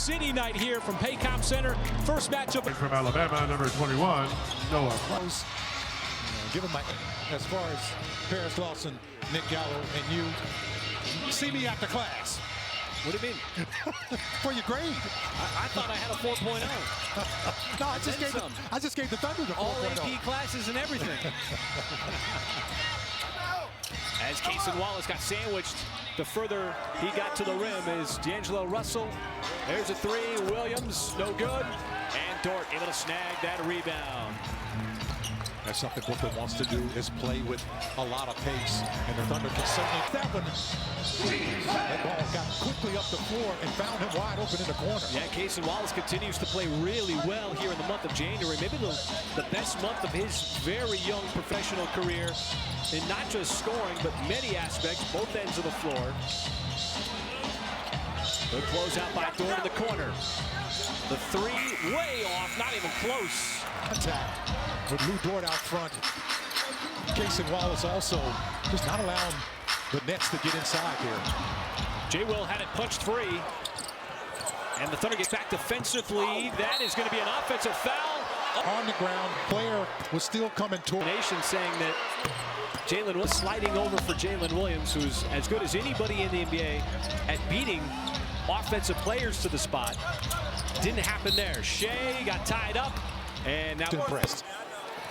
City night here from Paycom Center. First matchup from Alabama, number 21, Noah. Give him my, as far as Paris Lawson, Nick Gallo, and you, see me after class. What do you mean? For your grade. I thought I had a 4.0. No, I just gave the Thunder the 4.0. All AP classes and everything. As Cason Wallace got sandwiched, the further he got to the rim is D'Angelo Russell. There's a three. Williams, no good. And Dort able to snag that rebound. That's something Brooklyn wants to do, is play with a lot of pace. And the Thunder can certainly. That one, that ball got quickly up the floor and found him wide open in the corner. Yeah, Cason Wallace continues to play really well here in the month of January. Maybe the best month of his very young professional career. In not just scoring, but many aspects, both ends of the floor. Good closeout by Dort in the corner. The three way off, not even close. Contact with Lou Dort out front. Cason Wallace also just not allowing the Nets to get inside here. J. Will had it punched free. And the Thunder get back defensively. That is going to be an offensive foul. On the ground, player was still coming toward. Nation saying that Jalen was sliding over for Jalen Williams, who's as good as anybody in the NBA at beating offensive players to the spot. Didn't happen there. Shea got tied up, and now impressed.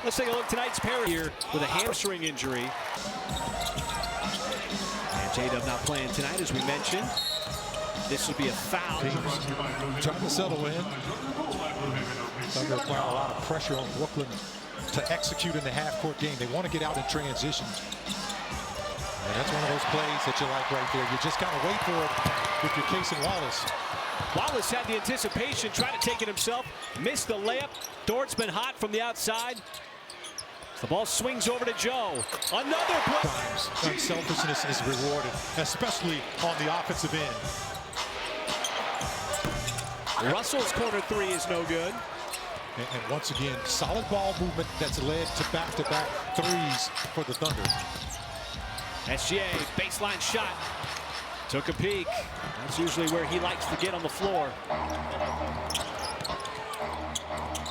Let's take a look. Tonight's pair here with a hamstring injury. And J-Dub not playing tonight, as we mentioned. This would be a foul. Trying to settle in. Thunder applying a lot of pressure on Brooklyn to execute in the half-court game. They want to get out in transition. And that's one of those plays that you like right there. You just kind of wait for it with your Cason Wallace. Wallace had the anticipation, tried to take it himself, missed the layup. Dort's been hot from the outside. The ball swings over to Joe. Another play. Times unselfishness is rewarded, especially on the offensive end. Russell's corner three is no good. And once again, solid ball movement that's led to back-to-back threes for the Thunder. SGA, baseline shot. Took a peek. That's usually where he likes to get on the floor.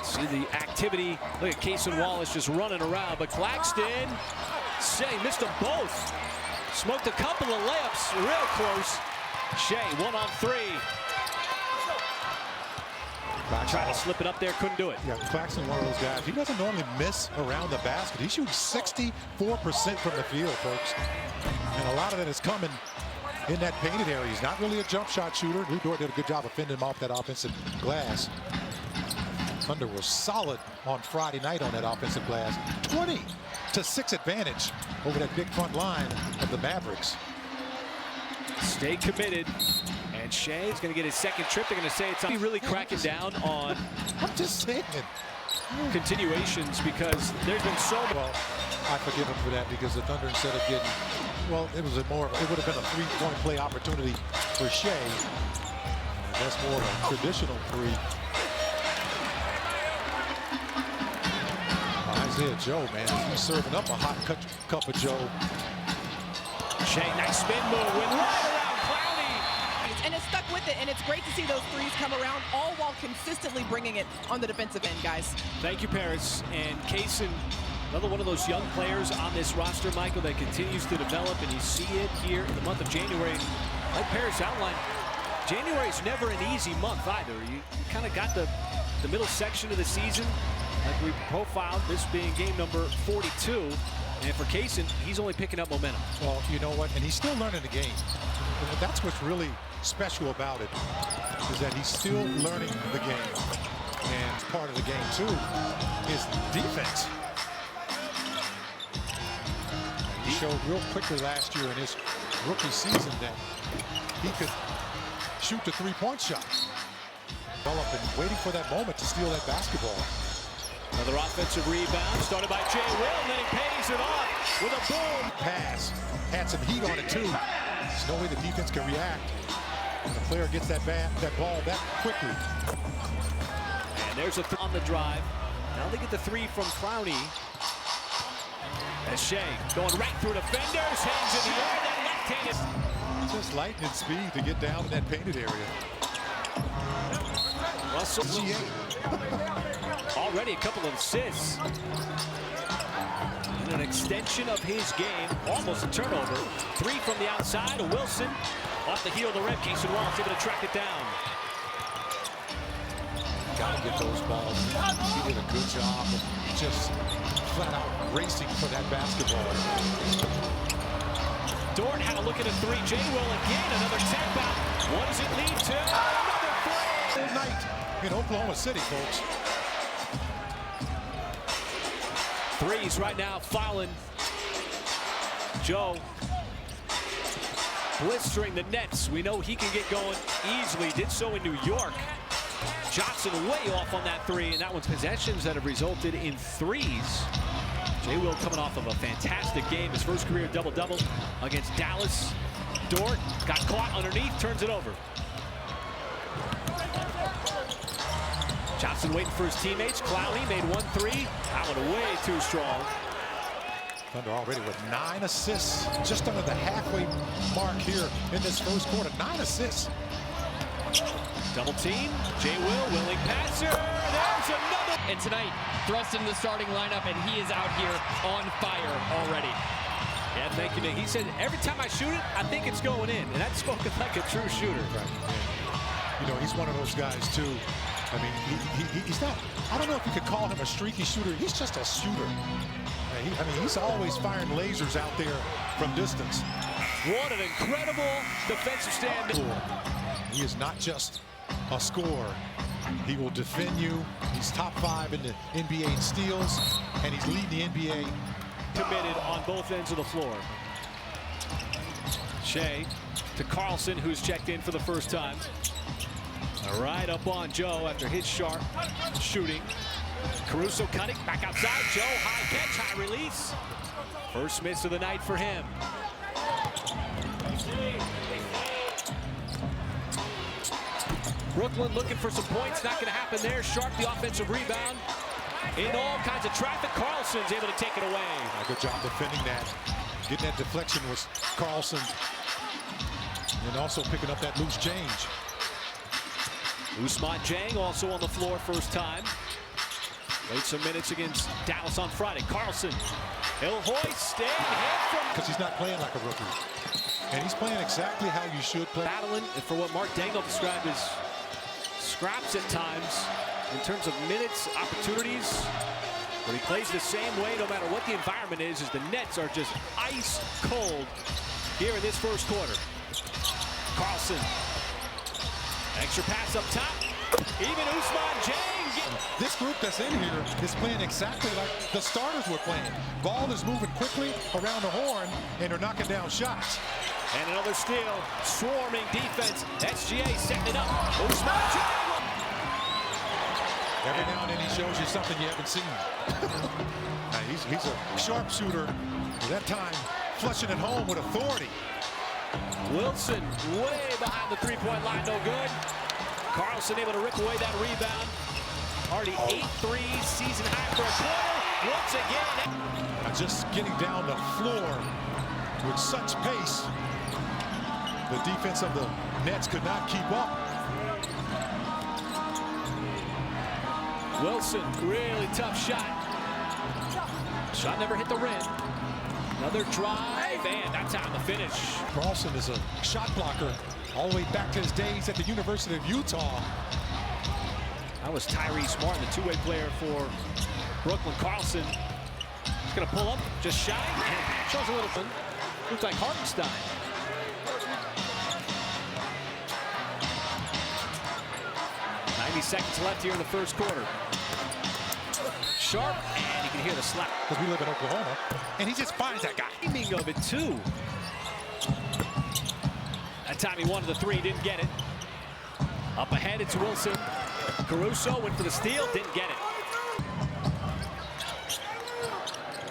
See the activity. Look at Cason Wallace just running around. But Claxton, Shea missed them both. Smoked a couple of layups real close. Shea, 1 on 3. Tried to slip it up there, couldn't do it. Yeah, Claxton, one of those guys. He doesn't normally miss around the basket. He shoots 64% from the field, folks. And a lot of that is coming in that painted area. He's not really a jump shot shooter. Lou Dort did a good job of fending him off that offensive glass. Thunder was solid on Friday night on that offensive glass. 20-6 advantage over that big front line of the Mavericks. Stay committed. And Shea is going to get his second trip. They're going to say it's on. Really cracking down on I'm just saying continuations because there's been so much. Well, I forgive him for that because the Thunder, instead of getting, well, it would have been a three-point play opportunity for Shea. That's more of a traditional three. Isaiah Joe, man, he's serving up a hot cup of Joe. Shea, nice spin move, went right around Clowney. And it's stuck with it, and it's great to see those threes come around, all while consistently bringing it on the defensive end, guys. Thank you, Paris. And Cason, another one of those young players on this roster, Michael, that continues to develop, and you see it here in the month of January. Like Paris outlined, January is never an easy month either. You kind of got the middle section of the season, like we profiled, this being game number 42. And for Cason, he's only picking up momentum. Well, you know what? And he's still learning the game. And that's what's really special about it, is that he's still learning the game. And part of the game, too, is defense. He showed real quickly last year in his rookie season that he could shoot the three-point shot. Developing, waiting for that moment to steal that basketball. Another offensive rebound started by J. Will, and then he pays it off with a boom. Pass. Had some heat on it, too. There's no way the defense can react when the player gets that ball that quickly. And there's a on the drive. Now they get the three from Clowney. As Shea going right through defenders, hands in the air, then left-handed. Just lightning speed to get down in that painted area. Russell. Already a couple of assists. And an extension of his game. Almost a turnover. 3 from the outside. Wilson off the heel of the rim. Cason Wallace able to track it down. Got to get those balls. He did a good job of just flat out racing for that basketball. Dort had a look at a 3. J. Will again, another tap out. What does it lead to? Another 3. All night in Oklahoma City, folks. Threes right now fouling. Joe blistering the Nets. We know he can get going easily. Did so in New York. Johnson way off on that 3, and that one's possessions that have resulted in 3s. J. Will coming off of a fantastic game. His first career double-double against Dallas. Dort got caught underneath, turns it over. Johnson waiting for his teammates. Clowney made 1 3. That one way too strong. Thunder already with 9 assists, just under the halfway mark here in this first quarter. 9 assists. Double team. J. Will, willing passer. There's another. And tonight, thrust into the starting lineup, and he is out here on fire already. Yeah, thank you, Nick. He said, every time I shoot it, I think it's going in. And that's spoken like a true shooter. Right. You know, he's one of those guys, too. I mean, he's not, I don't know if you could call him a streaky shooter. He's just a shooter. I mean, he's always firing lasers out there from distance. What an incredible defensive stand. He is not just a scorer. He will defend you. He's top 5 in the NBA in steals, and he's leading the NBA. Committed on both ends of the floor. Shea to Carlson, who's checked in for the first time. Right up on Joe after his sharp shooting. Caruso cutting, back outside. Joe, high catch, high release. First miss of the night for him. Brooklyn looking for some points, not going to happen there. Sharp the offensive rebound. In all kinds of traffic, Carlson's able to take it away. Good job defending that. Getting that deflection was Carlson. And also picking up that loose change. Ousmane Dieng also on the floor first time. Played some minutes against Dallas on Friday. Carlson, he'll hoist and hit from... Because he's not playing like a rookie. And he's playing exactly how you should play. Battling for what Mark Dangle described as scraps at times in terms of minutes, opportunities. But he plays the same way no matter what the environment is, as the Nets are just ice cold here in this first quarter. Carlson. Extra pass up top. Even Ousmane Dieng. This group that's in here is playing exactly like the starters were playing. Ball is moving quickly around the horn, and they're knocking down shots. And another steal. Swarming defense. SGA setting it up. Ousmane Dieng. Every now and then he shows you something you haven't seen. He's a sharpshooter. That time, flushing it home with authority. Wilson way behind the three-point line, no good. Carlson able to rip away that rebound. Already 8 threes, season high for a quarter. Once again. Just getting down the floor with such pace. The defense of the Nets could not keep up. Wilson, really tough shot. Shot never hit the rim. Another drive, and that's how the finish. Carlson is a shot blocker all the way back to his days at the University of Utah. That was Tyrese Martin, the two-way player for Brooklyn. Carlson is going to pull up, just shy, and shows a little bit. Looks like Hartenstein. Seconds left here in the first quarter. Sharp, and you can hear the slap. Because we live in Oklahoma, and he just finds that guy. Timing of it, too. That time he wanted the 3, didn't get it. Up ahead, it's Wilson. Caruso went for the steal, didn't get it.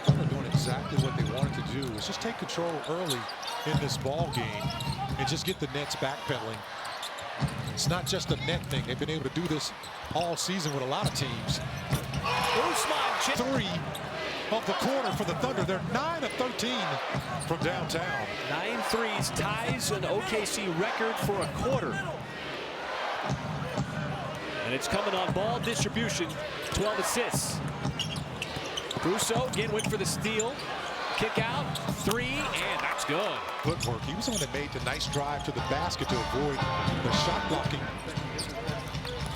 They're doing exactly what they wanted to do, was just take control early in this ball game and just get the Nets backpedaling. It's not just a net thing. They've been able to do this all season with a lot of teams. Ousmane 3 of the quarter for the Thunder. They're 9 of 13 from downtown. 9 threes ties an OKC record for a quarter. And it's coming on ball distribution. 12 assists. Caruso again went for the steal. Kick out, 3, and that's good. Footwork. He was the one that made the nice drive to the basket to avoid the shot blocking.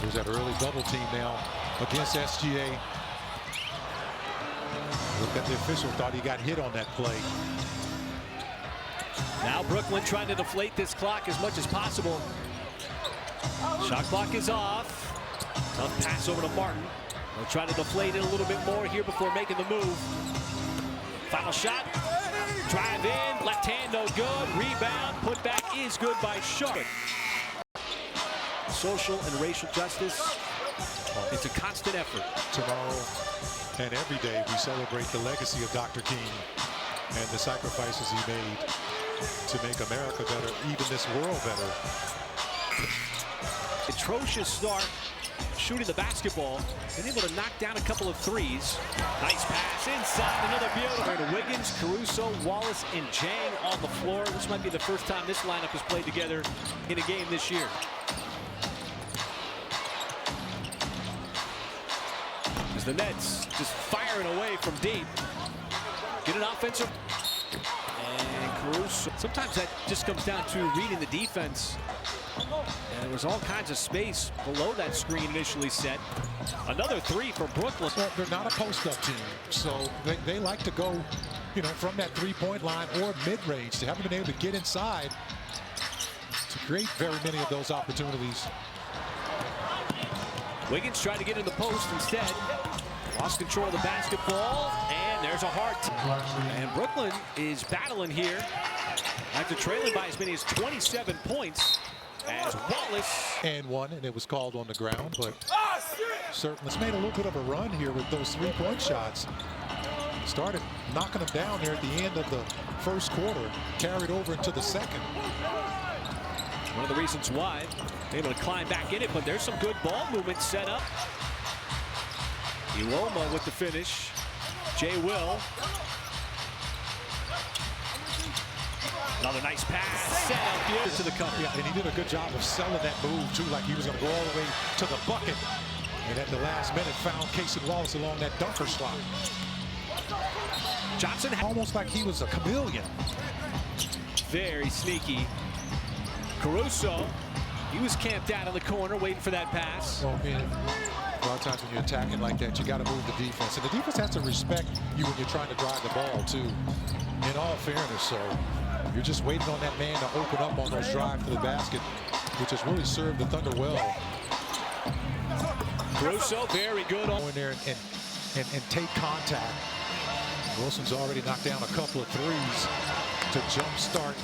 There's that early double team now against SGA. Look at the official, thought he got hit on that play. Now Brooklyn trying to deflate this clock as much as possible. Shot clock is off. Tough pass over to Martin. They'll try to deflate it a little bit more here before making the move. Final shot. Drive in. Left hand no good. Rebound. Put back is good by Sharp. Social and racial justice. It's a constant effort. Tomorrow and every day we celebrate the legacy of Dr. King and the sacrifices he made to make America better, even this world better. Atrocious start shooting the basketball, been able to knock down a couple of threes. Nice pass inside, another beautiful. To Wiggins, Caruso, Wallace, and Jang on the floor. This might be the first time this lineup has played together in a game this year. As the Nets just firing away from deep. Get an offensive. And Caruso. Sometimes that just comes down to reading the defense. And there was all kinds of space below that screen initially set. Another 3 for Brooklyn. Well, they're not a post-up team, so they like to go, from that three-point line or mid-range. They haven't been able to get inside to create very many of those opportunities. Wiggins tried to get in the post instead. Lost control of the basketball, and there's a hard. And Brooklyn is battling here after trailing by as many as 27 points. As Wallace. And one, and it was called on the ground, but certainly it's made a little bit of a run here with those three-point shots. Started knocking them down there at the end of the first quarter, carried over into the second. One of the reasons why they're able to climb back in it, but there's some good ball movement set up. Iwoma with the finish. Jay Will. Another nice pass set up here to the cup. Yeah, and he did a good job of selling that move too, like he was going to go all the way to the bucket. And at the last minute found Casey Wallace along that dunker slot. Johnson almost like he was a chameleon. Very sneaky. Caruso, he was camped out in the corner waiting for that pass. Well, man, a lot of times when you're attacking like that, you got to move the defense. And the defense has to respect you when you're trying to drive the ball too, in all fairness. So you're just waiting on that man to open up on those drives to the basket, which has really served the Thunder well. Caruso, very good on there and take contact. Wilson's already knocked down a couple of threes to jumpstart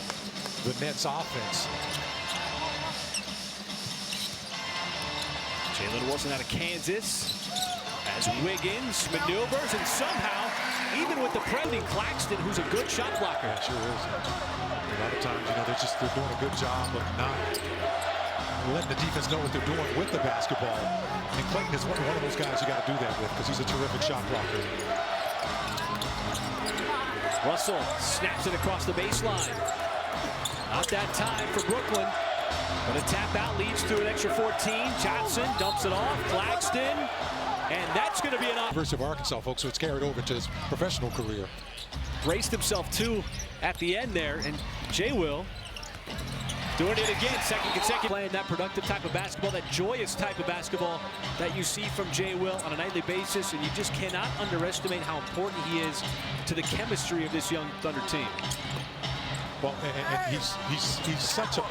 the Nets offense. Jalen Wilson out of Kansas as Wiggins maneuvers, and somehow, even with the Brendan Claxton, who's a good shot blocker. Yeah, sure is. A lot of times, they're doing a good job of not letting the defense know what they're doing with the basketball. And Clayton is one of those guys you got to do that with because he's a terrific shot blocker. Russell snaps it across the baseline. Not that time for Brooklyn. But a tap out leads to an extra 14. Johnson dumps it off. Claxton. And that's going to be an University of Arkansas, folks, so it's carried over to his professional career. Braced himself, too, at the end there. And Jay Will doing it again. Second consecutive. Playing that productive type of basketball, that joyous type of basketball that you see from Jay Will on a nightly basis. And you just cannot underestimate how important he is to the chemistry of this young Thunder team. Well, and he's such a...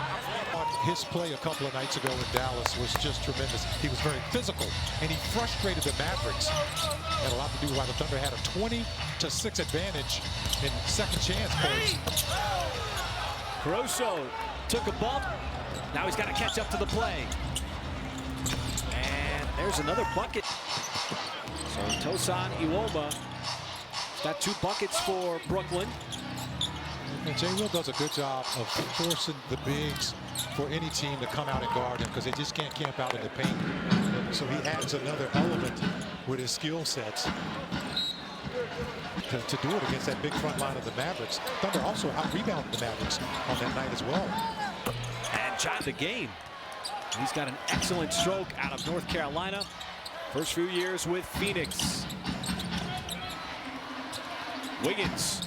His play a couple of nights ago in Dallas was just tremendous. He was very physical, and he frustrated the Mavericks. Had a lot to do with why the Thunder had a 20-6 advantage in second chance points. Caruso took a bump. Now he's got to catch up to the play. And there's another bucket. So Tosan Iwoma got 2 buckets for Brooklyn. And Jay Will does a good job of forcing the bigs for any team to come out and guard him because they just can't camp out in the paint. So he adds another element with his skill sets to do it against that big front line of the Mavericks. Thunder also out-rebounded the Mavericks on that night as well. And shot the game. He's got an excellent stroke out of North Carolina. First few years with Phoenix. Wiggins.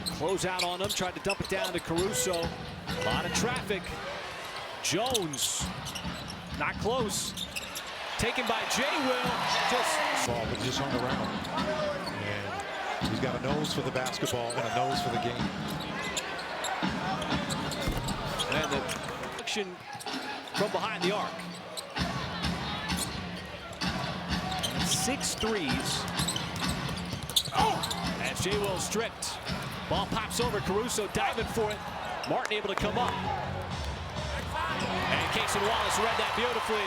Close out on him, tried to dump it down to Caruso. A lot of traffic. Jones, not close. Taken by Jay Will. Ball, but just hung around. And he's got a nose for the basketball and a nose for the game. And the action from behind the arc. 6 threes. As Jay Will stripped. Ball pops over, Caruso diving for it. Martin able to come up. And Cason Wallace read that beautifully.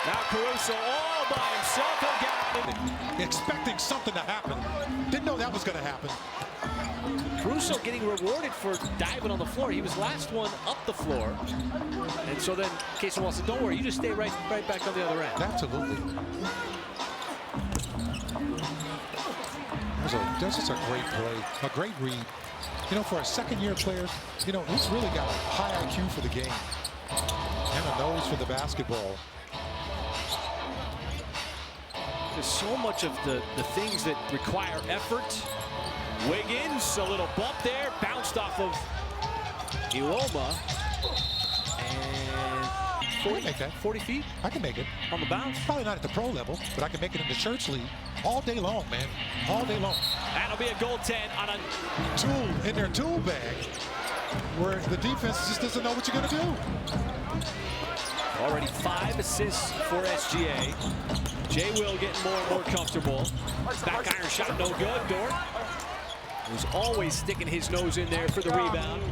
Now Caruso all by himself. He'll get Expecting something to happen. Didn't know that was going to happen. Caruso getting rewarded for diving on the floor. He was last one up the floor. And so then Cason Wallace said, don't worry, you just stay right back on the other end. Absolutely. That's just a great play, a great read. You know, for a second-year player, you know, he's really got a high IQ for the game and a nose for the basketball. There's so much of the things that require effort. Wiggins, a little bump there, bounced off of Iwoma. And 40 feet I can make it. on the bounce. Probably not at the pro level, but I can make it in the church league all day long, man. All day long. That'll be a goaltend on a Tool in their tool bag where the defense just doesn't know what you're going to do. already 5 assists for SGA. Jay Will getting more and more comfortable. Back iron shot, no good. Dort, who's always sticking his nose in there for the rebound.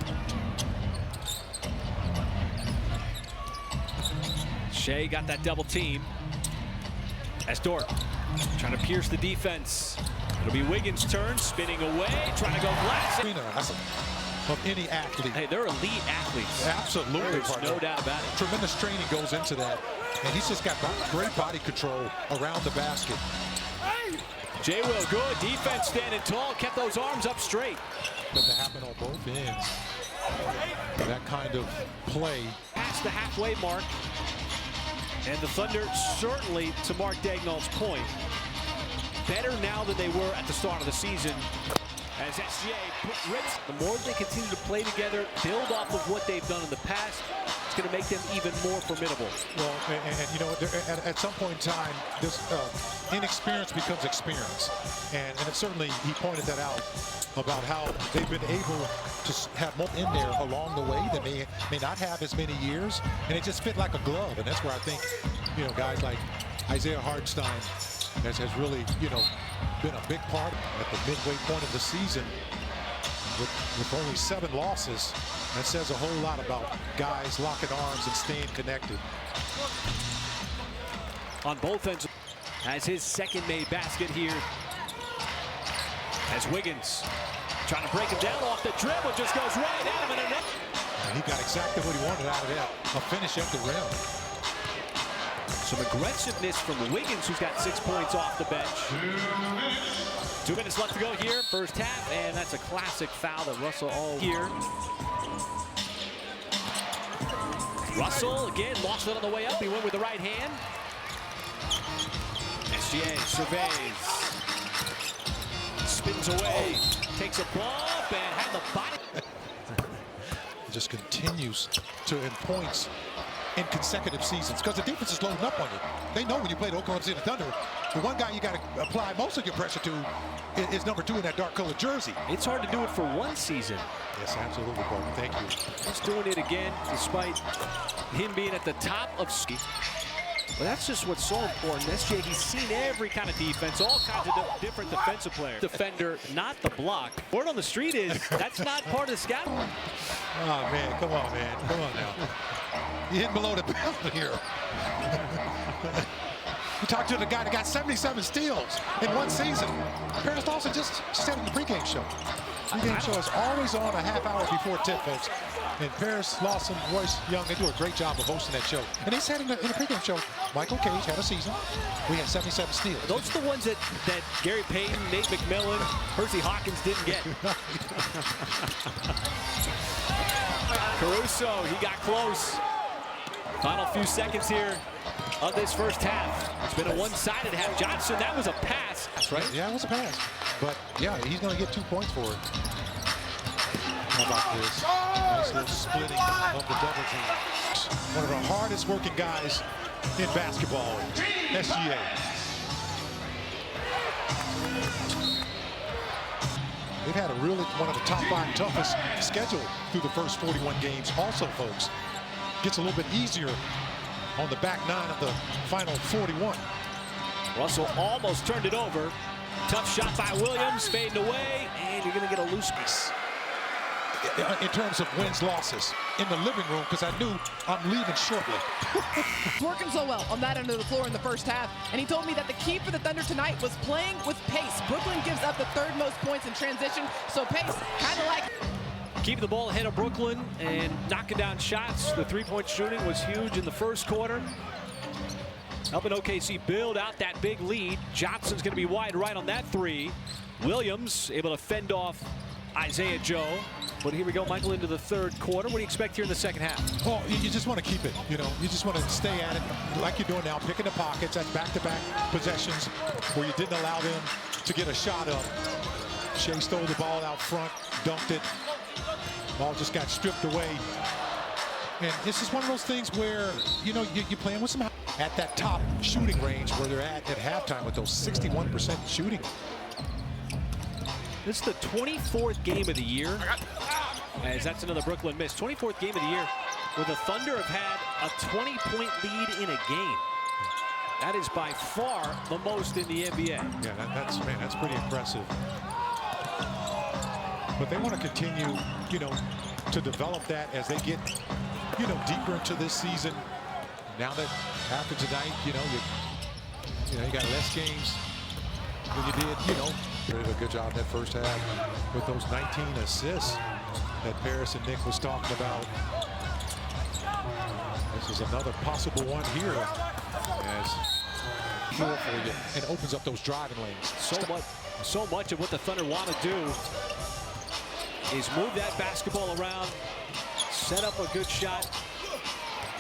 Shea got that double team. As Dort trying to pierce the defense. It'll be Wiggins' turn, spinning away, trying to go glass. Of any athlete. Hey, they're elite athletes. Absolutely. There's no doubt about it. Tremendous training goes into that. And he's just got great body control around the basket. Jay Will, good defense, standing tall, kept those arms up straight. But to happen on both ends. That kind of play. Past the halfway mark. And the Thunder, certainly to Mark Daigneault's point, better now than they were at the start of the season. As SGA rips, the more they continue to play together, build off of what they've done in the past, it's going to make them even more formidable. Well, and you know, at some point in time, this inexperience becomes experience. And it certainly, he pointed that out about how they've been able to have more in there along the way that may not have as many years. And it just fit like a glove. And that's where I think, you know, guys like Isaiah Hartenstein has really, you know, been a big part at the midway point of the season with only 7 losses. That says a whole lot about guys locking arms and staying connected. On both ends, has his second made basket here. As Wiggins trying to break him down off the dribble, just goes right at him. And he got exactly what he wanted out of that, a finish at the rim. Some aggressiveness from Wiggins, who's got 6 points off the bench. 2 minutes left to go here, first half, and that's a classic foul that Russell all here. Russell, again, lost it on the way up. He went with the right hand. SGA surveys. Spins away, takes a bump, and had the body. Just continues to in points in consecutive seasons because the defense is loading up on you. They know when you play the Oklahoma City Thunder, the one guy you got to apply most of your pressure to is number 2 in that dark colored jersey. It's hard to do it for one season. Yes, absolutely, Barton. Thank you. He's doing it again despite him being at the top of ski. But that's just what's so important. SJ, he's seen every kind of defense, all kinds of different defensive players. Defender, not the block. Word on the street is that's not part of the scout. Oh, man, come on, man. Come on now. You hit below the belt here. You talked to the guy that got 77 steals in one season. Paris Lawson just said in the pregame show. Pregame show is always on a half hour before tip, folks. And Paris Lawson, Royce Young, they do a great job of hosting that show. And they said in the pregame show, Michael Cage had a season. We had 77 steals. Those are the ones that Gary Payton, Nate McMillan, Percy Hawkins didn't get. Caruso, he got close. Final few seconds here of this first half. It's been a one-sided half. Johnson, that was a pass. That's right. Yeah, it was a pass. But, yeah, he's going to get 2 points for it. How about this? Nice little splitting of the double team. One of the hardest working guys in basketball, SGA. They've had one of the top 5 toughest schedule through the first 41 games. Also, folks, gets a little bit easier on the back 9 of the final 41. Russell almost turned it over. Tough shot by Williams, fading away, and you're going to get a loose piece. In terms of wins, losses, in the living room, because I knew I'm leaving shortly. Working so well on that end of the floor in the first half, and he told me that the key for the Thunder tonight was playing with pace. Brooklyn gives up the 3rd most points in transition, so pace, kind of like... Keeping the ball ahead of Brooklyn and knocking down shots. The three-point shooting was huge in the first quarter. Helping OKC build out that big lead. Johnson's going to be wide right on that 3. Williams able to fend off Isaiah Joe. But here we go, Michael, into the 3rd quarter. What do you expect here in the second half? Well, you just want to keep it, you know. You just want to stay at it like you're doing now, picking the pockets. That's back-to-back possessions where you didn't allow them to get a shot up. Shea stole the ball out front, dumped it. Ball just got stripped away. And this is one of those things where, you know, you're playing with some at that top shooting range where they're at halftime with those 61% shooting. This is the 24th game of the year, as that's another Brooklyn miss. 24th game of the year where the Thunder have had a 20-point lead in a game. That is by far the most in the NBA. Yeah, that's pretty impressive. But they want to continue, you know, to develop that as they get, you know, deeper into this season. Now that after tonight, you know, you got less games than you did, you know. They did a good job in that first half with those 19 assists that Paris and Nick was talking about. This is another possible one here as pure for you and opens up those driving lanes. So much of what the Thunder want to do is move that basketball around, set up a good shot,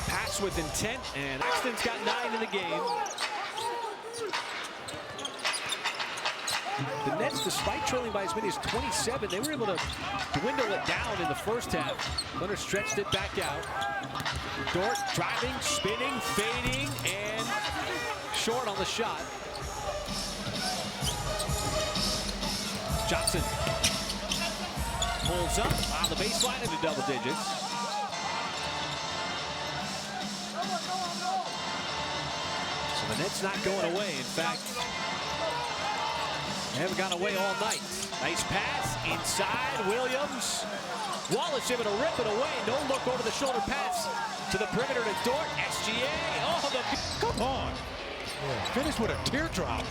pass with intent, and Axton's got 9 in the game. The Nets, despite trailing by as many as 27, they were able to dwindle it down in the first half. Thunder stretched it back out. Dort driving, spinning, fading, and short on the shot. Johnson pulls up on the baseline into double digits. So the Nets not going away. In fact, they haven't gone away all night. Nice pass inside. Williams. Wallace able to rip it away. No look over the shoulder pass to the perimeter to Dort. SGA. Oh, come on. Yeah, finished with a teardrop.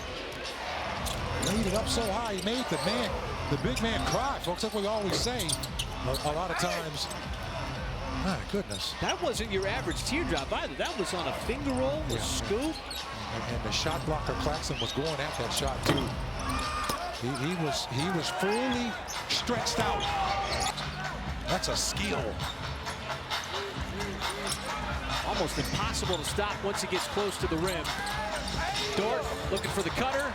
Laid it up so high, he made the big man cry, folks. That's what we always say a lot of times. My goodness. That wasn't your average teardrop either. That was on a finger roll, a scoop. And the shot blocker Claxton was going at that shot too. He was fully stretched out. That's a skill. Almost impossible to stop once he gets close to the rim. Dort looking for the cutter.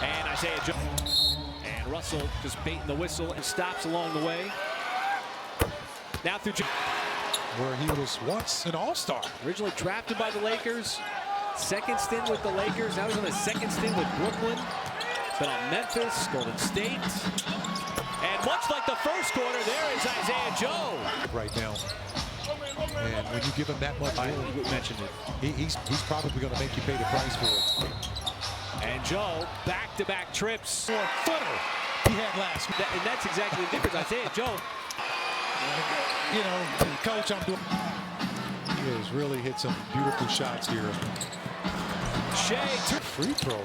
And Isaiah Joe. And Russell just baiting the whistle and stops along the way. Now through where he was once an all-star. Originally drafted by the Lakers. Second stint with the Lakers. Now he's on a second stint with Brooklyn. Been on Memphis, Golden State. And much like the first quarter, there is Isaiah Joe. Right now. And when you give him that much room, you mentioned it. He's probably going to make you pay the price for it. And Joe, back-to-back trips. For a footer he had last week. And that's exactly the difference. Isaiah Joe. You know, coach, I'm doing. He has really hit some beautiful shots here. Shea, free throw.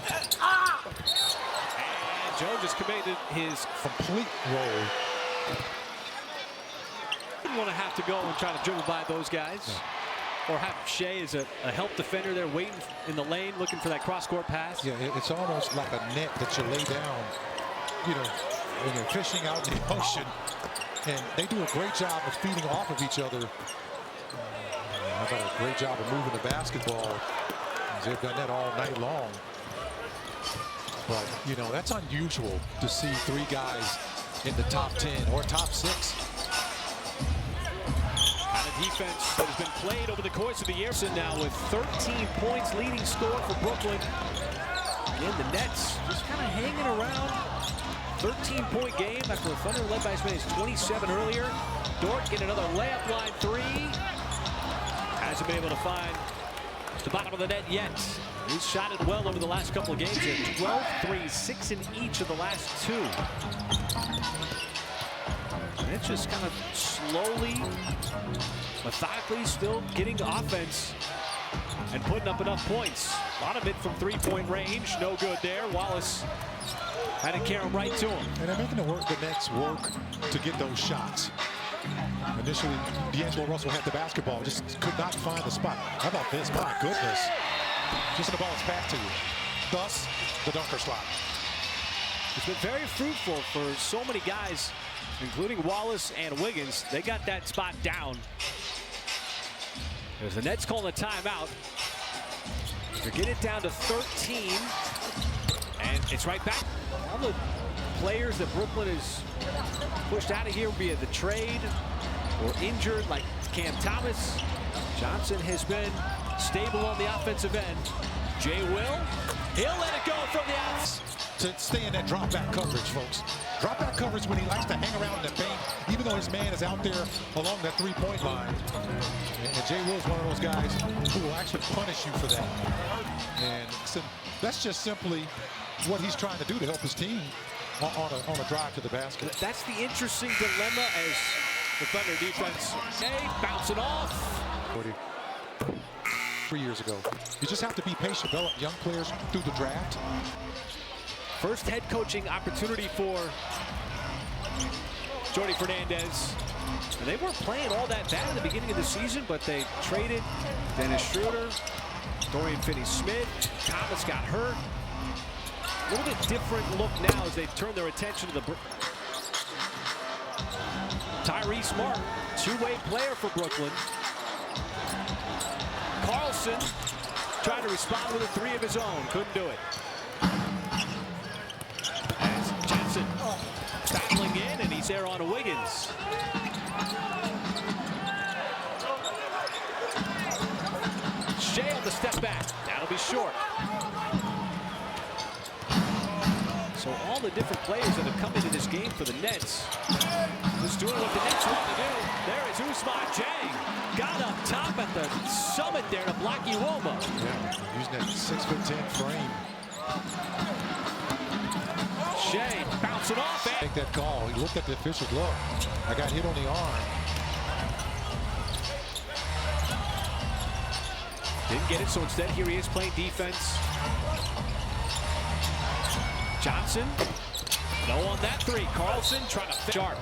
And Joe just committed his complete roll. Didn't want to have to go and try to dribble by those guys. No. Or have Shea as a help defender there waiting in the lane, looking for that cross-court pass. Yeah, it's almost like a net that you lay down, you know, when you're fishing out in the ocean. And they do a great job of feeding off of each other. How about a great job of moving the basketball? They've done that all night long. But, you know, that's unusual to see 3 guys in the top 10 or top 6. And a defense that has been played over the course of the year. So now with 13 points, leading score for Brooklyn. Again, the Nets just kind of hanging around. 13-point game after the Thunder led by as many as 27 earlier. Dort getting another layup line 3. Hasn't been able to find the bottom of the net yet. He's shot it well over the last couple of games. 12 threes, 6 in each of the last 2. And it's just kind of slowly, methodically still getting offense and putting up enough points. A lot of it from 3-point range. No good there. Wallace had to carry him right to him. And they're making the Nets work to get those shots. Initially, D'Angelo Russell had the basketball, just could not find the spot. How about this? My goodness. Just the ball's back to you. Thus, the dunker slot. It's been very fruitful for so many guys, including Wallace and Wiggins. They got that spot down. There's the Nets calling a timeout to get it down to 13. And it's right back. All the players that Brooklyn has pushed out of here via the trade or injured, like Cam Thomas. Johnson has been stable on the offensive end. Jay Will, he'll let it go from the outs. To stay in that drop-back coverage, folks. Drop-back coverage when he likes to hang around in the paint, even though his man is out there along that 3-point line. And Jay Will's one of those guys who will actually punish you for that. And so that's just simply what he's trying to do to help his team on a drive to the basket. That's the interesting dilemma as the Thunder defense, bouncing off. 3 years ago. You just have to be patient, develop young players through the draft. First head coaching opportunity for Jordi Fernandez. And they weren't playing all that bad at the beginning of the season, but they traded Dennis Schroeder, Dorian Finney-Smith, Thomas got hurt. A little bit different look now as they turn their attention to the Tyrese Martin, 2-way player for Brooklyn. Carlson tried to respond with a 3 of his own, couldn't do it. As Johnson battling in, and he's there on Wiggins. Shea on the step back, that'll be short. So all the different players that have come into this game for the Nets, just doing what the Nets want to do. There is Ousmane Dieng. Got up top at the summit there to block Iwoma. Yeah, using that 6'10" frame. Shea bouncing off. Take that call. He looked at the official. Look, I got hit on the arm. Didn't get it, so instead here he is playing defense. Johnson, no on that 3. Carlson trying to fit Sharp.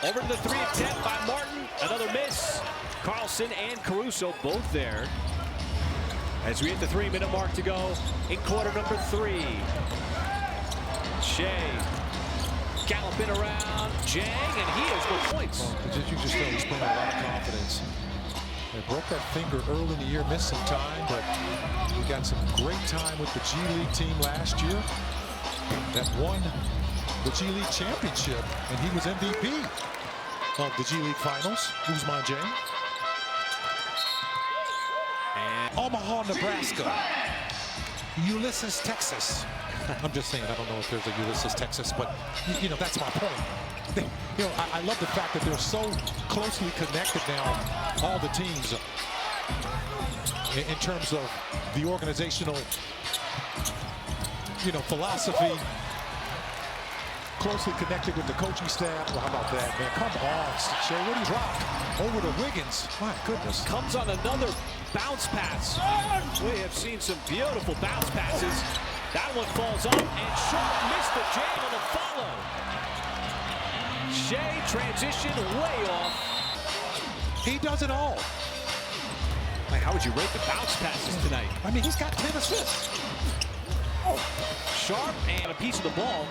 Over to the 3 attempt by Martin. Another miss. Carlson and Caruso both there. As we hit the 3-minute mark to go in quarter number 3. Shea galloping around. Dieng, and he has good points. You just know he's playing a lot of confidence. They broke that finger early in the year, missed some time, but he got some great time with the G League team last year that won the G League championship, and he was MVP of the G League finals. Ousmane Dieng. And Omaha, Nebraska. Ulysses, Texas. I'm just saying, I don't know if there's a Ulysses, Texas, but you know, that's my point. I love the fact that they're so closely connected now, all the teams, in terms of the organizational, philosophy, closely connected with the coaching staff. Well, how about that, man? Come on, Shea, what do you rock? Over to Wiggins. My goodness. comes on another bounce pass. We have seen some beautiful bounce passes. That one falls up, and Sharp missed the jam on the follow. Shea transition way off. He does it all. Like, how would you rate the bounce passes tonight? I mean, he's got 10 assists. Sharp and a piece of the ball.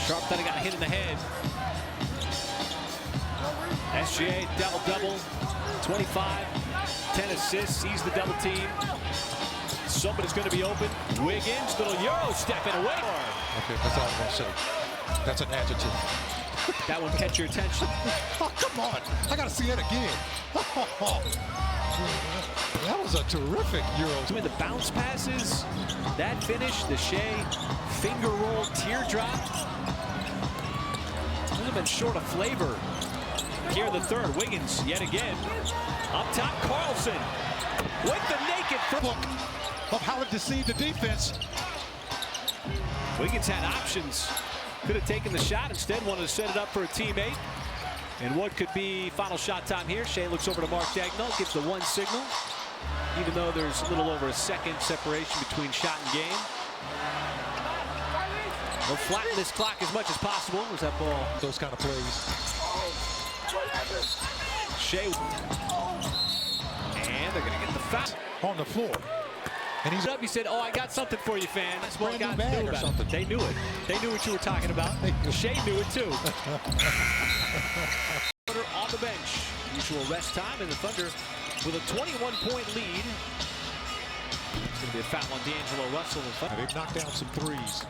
Sharp then got hit in the head. SGA double-double. 25, 10 assists, sees the double team. Somebody's going to be open. Wiggins, little Euro stepping away. Okay, that's all I'm going to say. That's an adjective. That one catch your attention. Oh, come on. I got to see that again. That was a terrific Euro. Doing the bounce passes, that finish, the Shea finger roll teardrop. Could have been short of flavor. Here in the third, Wiggins yet again. Up top, Carlson with the naked Look of how it deceived the defense. Wiggins had options. Could have taken the shot, instead wanted to set it up for a teammate. And what could be final shot time here? Shea looks over to Mark Daigneault, gives the one signal. Even though there's a little over a second separation between shot and game. We'll flatten this clock as much as possible. Was that ball? Those kind of plays. Shea. And they're going to get the foul. On the floor. And he's up. He said, "Oh, I got something for you, fan." That's what brand new got bag knew or about something. it. They knew it. They knew what you were talking about. Shea knew it too. On the bench. Usual rest time, and the Thunder with a 21-point lead. It's going to be a foul on D'Angelo Russell. They've knocked down some threes.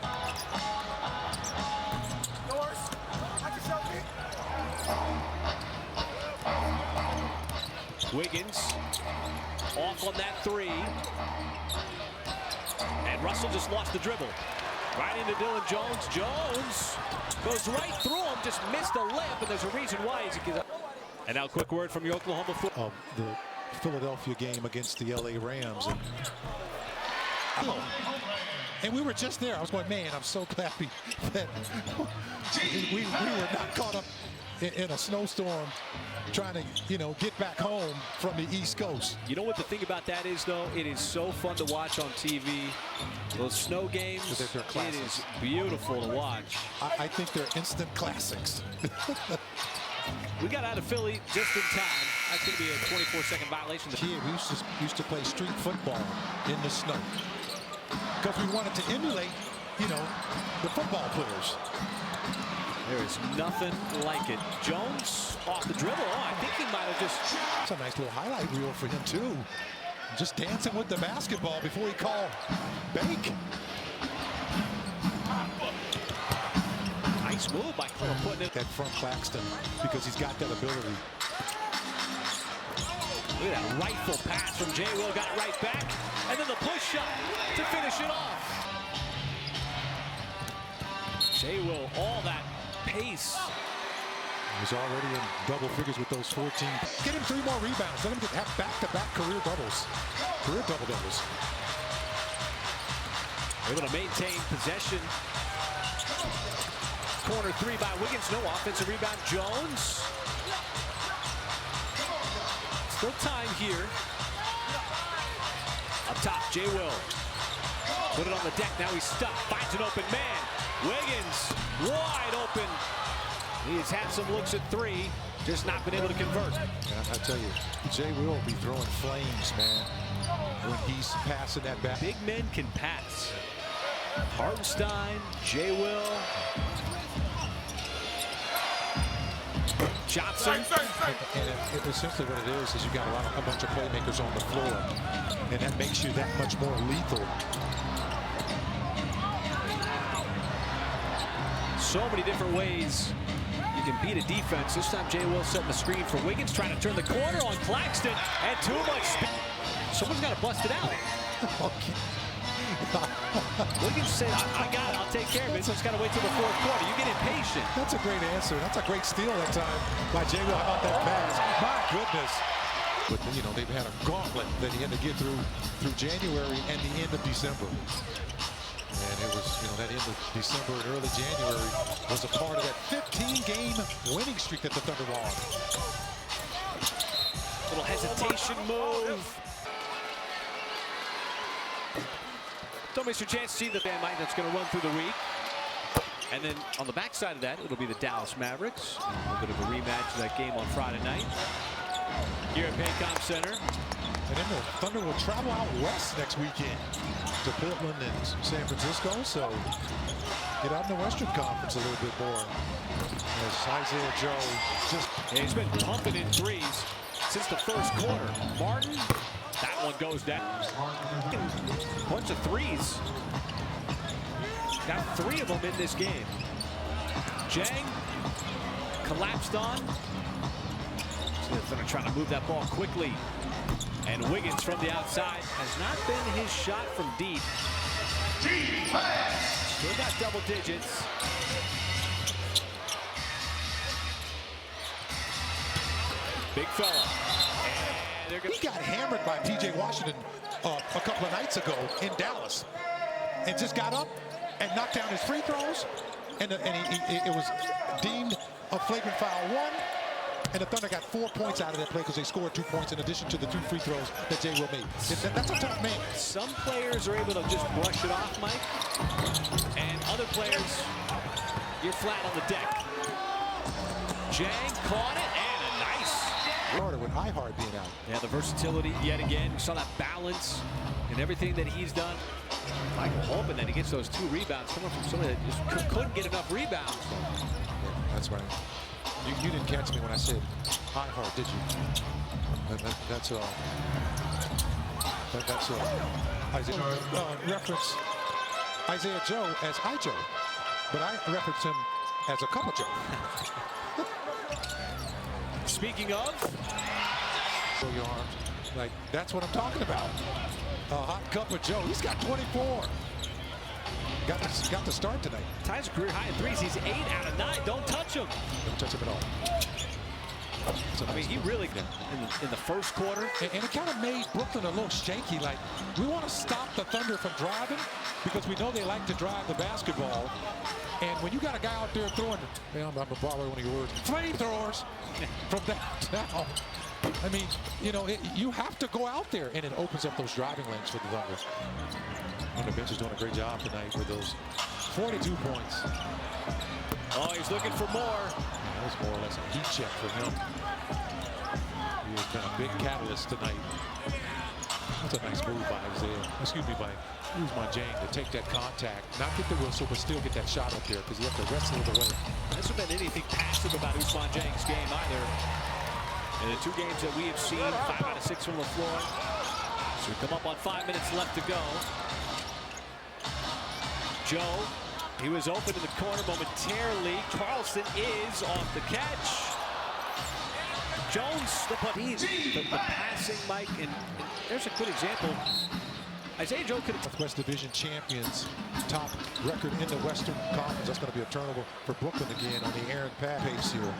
Wiggins off on that three. And Russell just lost the dribble. Right into Dylan Jones. Jones goes right through him, just missed a layup, and there's a reason why. And now, quick word from your Oklahoma football. The Philadelphia game against the LA Rams. And we were just there. I was going, man, I'm so happy that we were not caught up in a snowstorm trying to, get back home from the East Coast. You know what the thing about that is, though? It is so fun to watch on TV. Those snow games, it is beautiful to watch. I think they're instant classics. We got out of Philly just in time. That's going to be a 24-second violation. Kid, we used to play street football in the snow because we wanted to emulate, the football players. There is nothing like it. Jones off the dribble. Oh, I think he might have just... It's a nice little highlight reel for him, too. Just dancing with the basketball before he called bank. Nice move by Cole putting it at front Claxton because he's got that ability. Look at that rifle pass from Jay Will, got it right back. And then the push shot to finish it off. Jay Will, all that pace. He's already in double figures with those 14. Get him 3 more rebounds. Let him have back-to-back career doubles. Career double-doubles. Able to maintain possession. Corner 3 by Wiggins. No offensive rebound. Jones. Still time here. Up top, Jay Will. Put it on the deck. Now he's stuck. Finds an open man. Wiggins wide open. He has had some looks at 3. Just not been able to convert. Yeah, I tell you, Jay will be throwing flames, man, when he's passing that back. Big men can pass. Hartenstein, Jay Will. Johnson. And essentially what it is you got a bunch of playmakers on the floor, and that makes you that much more lethal. So many different ways you can beat a defense. This time Jay Will setting the screen for Wiggins, trying to turn the corner on Claxton, and too much speed. Someone's got to bust it out. Wiggins said, I got it, I'll take care of it. So it's got to wait till the 4th quarter. You get impatient. That's a great answer. That's a great steal that time by Jay Will. How about that pass? My goodness. But, they've had a gauntlet that he had to get through January and the end of December. And it was, that end of December and early January was a part of that 15-game winning streak that the Thunder were on. Little hesitation move. Don't miss your chance to see the band mic that's going to run through the week. And then on the backside of that, it'll be the Dallas Mavericks. A little bit of a rematch of that game on Friday night here at Paycom Center. And then the Thunder will travel out west next weekend to Portland and San Francisco. So get out in the Western Conference a little bit more. As Isaiah Joe just... Yeah, he's been pumping in threes. since the first quarter. Martin, that one goes down. Bunch of threes. Got 3 of them in this game. Jang collapsed on. So they're going to try to move that ball quickly. And Wiggins from the outside has not been his shot from deep. Still got double digits. Big fella. He got hammered by P.J. Washington a couple of nights ago in Dallas, and just got up and knocked down his free throws, and it was deemed a flagrant foul 1, and the Thunder got 4 points out of that play because they scored 2 points in addition to the 2 free throws that Jay Will made. That's a tough man. Some players are able to just brush it off, Mike, and other players, you're flat on the deck. Jang caught it, and a nice. With Ihart being out. Yeah, the versatility yet again. You saw that balance and everything that he's done. Michael hoping that he gets those 2 rebounds coming from somebody that just couldn't get enough rebounds. Yeah, that's right. You didn't catch me when I said Ihart, did you? That's Isaiah. Reference Isaiah Joe as I-Joe, but I reference him as a cup of Joe. Speaking of, your arms. Like, that's what I'm talking about. A hot cup of Joe. He's got 24. Got to start tonight. ties a career high in threes. He's 8 out of 9. Don't touch him. Don't touch him at all. I mean, he really, in the first quarter. And it kind of made Brooklyn a little shaky. Like, we want to stop the Thunder from driving because we know they like to drive the basketball. And when you got a guy out there throwing, I'm going to borrow one of your words, flamethrowers from downtown. I mean, you know, you have to go out there, and it opens up those driving lanes for the Thunder. And the bench is doing a great job tonight with those 42 points. Oh, he's looking for more. That was more or less a heat check for him. He has been a big catalyst tonight. That's a nice move by Isaiah. Excuse me, by Ousmane Dieng to take that contact, not get the whistle, but still get that shot up there because you have to wrestle it away. Hasn't been anything passive about Ousmane Dieng's game either. In the 2 games that we have seen, 5 out of 6 from the floor. So we come up on 5 minutes left to go. Joe, he was open in the corner momentarily. Carlson is off the catch. Jones, the passing, Mike, and there's a good example. Isaiah Joe could have. West Division champions, top record in the Western Conference. That's going to be a turnover for Brooklyn again on the Aaron pace here.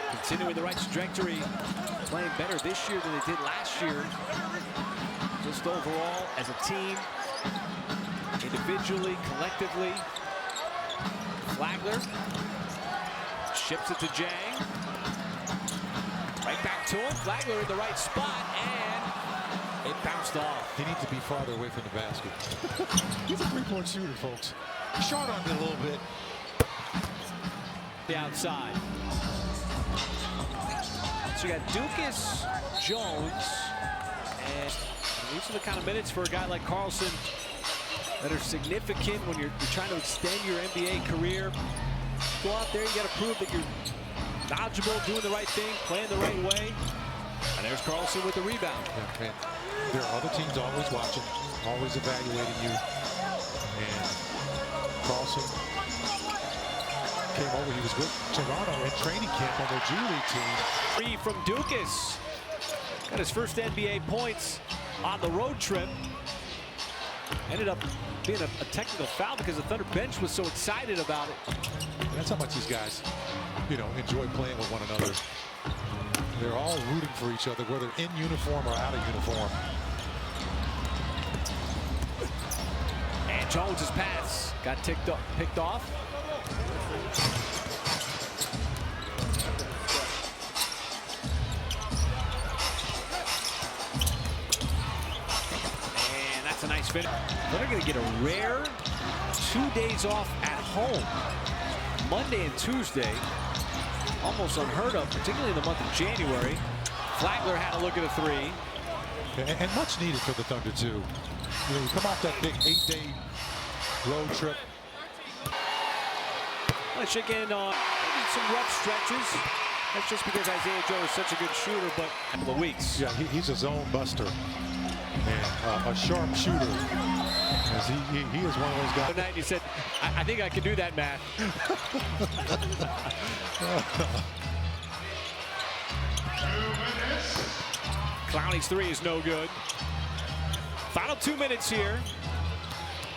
Continuing the right trajectory, playing better this year than they did last year. Just overall, as a team, individually, collectively. Flagler ships it to Jang. Right back to him. Flagler in the right spot, and it bounced off. He needs to be farther away from the basket. He's a three-point shooter, folks. Short on it a little bit. The outside. So you got Dukas, Jones, and these are the kind of minutes for a guy like Carlson that are significant when you're trying to extend your NBA career. Go out there, you got to prove that you're knowledgeable, doing the right thing, playing the right way. And there's Carlson with the rebound. Yeah, and there are other teams always watching, always evaluating you. And Carlson came over. He was with Toronto in training camp on their G League team. 3 from Dukas. Got his first NBA points on the road trip. Ended up being a technical foul because the Thunder bench was so excited about it. And that's how much these guys, you know, enjoy playing with one another. They're all rooting for each other, whether in uniform or out of uniform. And Jones's pass got picked off. And that's a nice finish. They're going to get a rare 2 days off at home. Monday and Tuesday. Almost unheard of, particularly in the month of January. Flagler had a look at a 3. And much needed for the Thunder, too. You know, you come off that big 8-day road trip. Let's check in on maybe some rough stretches. That's just because Isaiah Joe is such a good shooter, but a couple of weeks. Yeah, he's a zone buster and a sharp shooter. As he is one of those guys. The night he said, I think I can do that, Matt. Clowney's three is no good. Final 2 minutes here.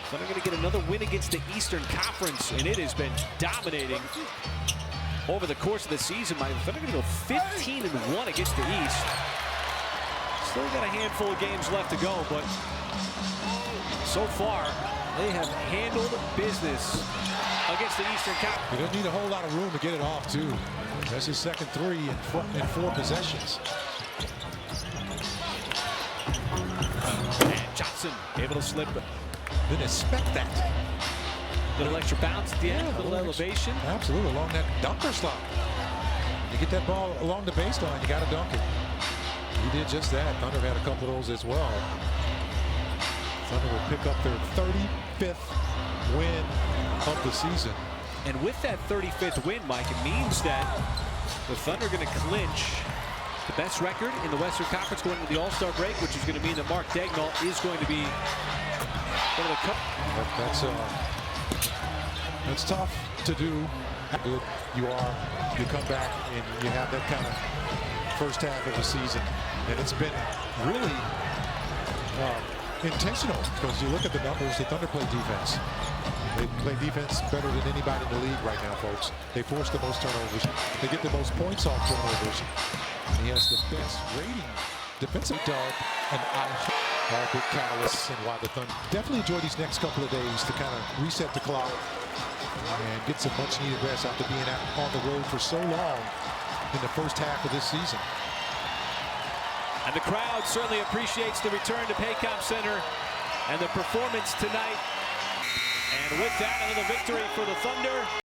Thunder going to get another win against the Eastern Conference, and it has been dominating over the course of the season. Thunder going to go 15-1 against the East. Still got a handful of games left to go, but so far they have handled business against the Eastern Conference. He doesn't need a whole lot of room to get it off, too. That's his second three in 4 possessions. And Johnson able to slip. Didn't expect that. Little extra bounce at the end, a little elevation. Absolutely, along that dunker slot. You get that ball along the baseline, you got to dunk it. He did just that. Thunder had a couple of those as well. Thunder will pick up their 35th win of the season. And with that 35th win, Mike, it means that the Thunder are going to clinch the best record in the Western Conference going into the All-Star break, which is going to mean that Mark Daigneault is going to be one of the cup. That's tough to do. How good you are, you come back and you have that kind of first half of the season, and it's been really intentional because you look at the numbers. The Thunder play defense. They play defense better than anybody in the league right now, folks. They force the most turnovers. They get the most points off turnovers. And he has the best rating defensive dog and all big catalysts and why the Thunder definitely enjoy these next couple of days to kind of reset the clock and get some much needed rest after being out on the road for so long in the first half of this season. And the crowd certainly appreciates the return to Paycom Center and the performance tonight. And with that, another victory for the Thunder.